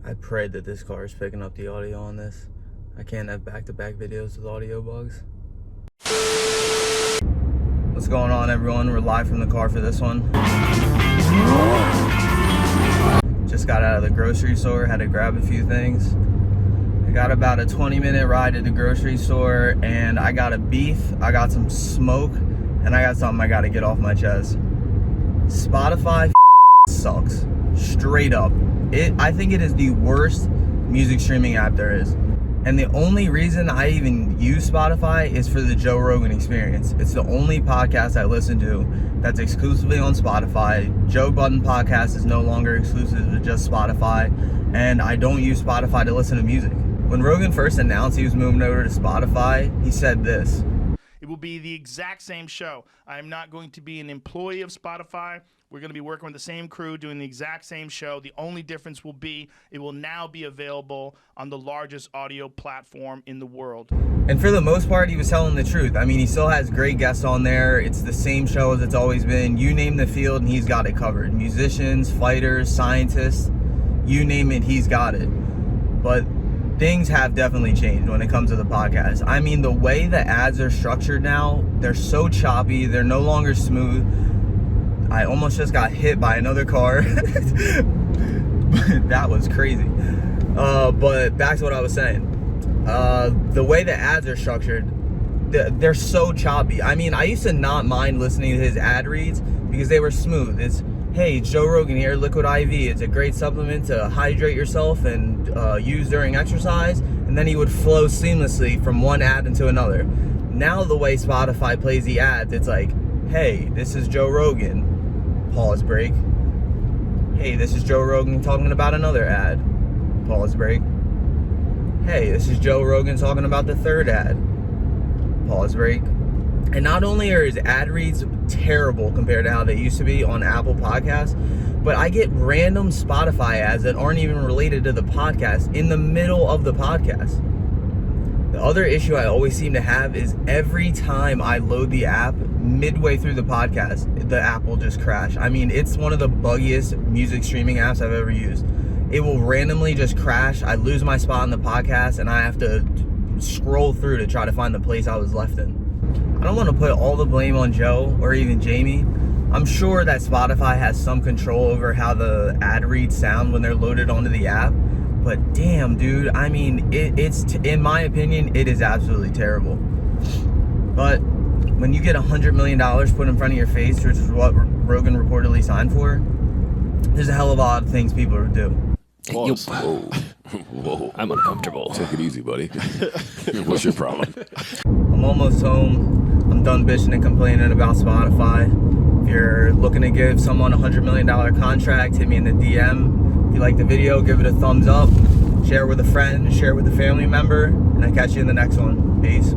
I prayed that this car is picking up the audio on this. I can't have back-to-back videos with audio bugs. What's going on, everyone? We're live from the car for this one. Just got out of the grocery store, had to grab a few things. I got about a 20-minute ride to the grocery store, and I got a beef, I got some smoke, and I got something I gotta get off my chest. Spotify sucks. Straight up. I think it is the worst music streaming app there is. And the only reason I even use Spotify is for the Joe Rogan Experience. It's the only podcast I listen to that's exclusively on Spotify. Joe Budden podcast is no longer exclusive to just Spotify, and I don't use Spotify to listen to music. When Rogan first announced he was moving over to Spotify, he said this. It will be the exact same show. I am not going to be an employee of Spotify. We're going to be working with the same crew, doing the exact same show. The only difference will be it will now be available on the largest audio platform in the world. And for the most part, he was telling the truth. I mean, he still has great guests on there. It's the same show as it's always been. You name the field and he's got it covered. Musicians, fighters, scientists, you name it, he's got it. But things have definitely changed when it comes to the podcast. I mean, the way the ads are structured now, they're so choppy. They're no longer smooth. I almost just got hit by another car. That was crazy. But back to what I was saying. The way the ads are structured, they're so choppy. I mean, I used to not mind listening to his ad reads because they were smooth. It's, hey, Joe Rogan here, Liquid IV. It's a great supplement to hydrate yourself and use during exercise. And then he would flow seamlessly from one ad into another. Now the way Spotify plays the ads, it's like, hey, this is Joe Rogan. Pause break. Hey, this is Joe Rogan talking about another ad. Pause break. Hey, this is Joe Rogan talking about the third ad. Pause break. And not only are his ad reads terrible compared to how they used to be on Apple Podcasts, but I get random Spotify ads that aren't even related to the podcast in the middle of the podcast. The other issue I always seem to have is every time I load the app, midway through the podcast, the app will just crash. I mean, it's one of the buggiest music streaming apps I've ever used. It will randomly just crash. I lose my spot in the podcast and I have to scroll through to try to find the place I was left in. I don't want to put all the blame on Joe or even Jamie. I'm sure that Spotify has some control over how the ad reads sound when they're loaded onto the app. But damn, dude, I mean, it's in my opinion, it is absolutely terrible. But when you get $100 million put in front of your face, which is what Rogan reportedly signed for, there's a hell of a lot of things people would do. Whoa. Whoa. I'm uncomfortable. Take it easy, buddy. What's your problem? I'm almost home. I'm done bitching and complaining about Spotify. If you're looking to give someone a $100 million contract, hit me in the DM. If you like the video, give it a thumbs up. Share with a friend, share with a family member, and I'll catch you in the next one. Peace.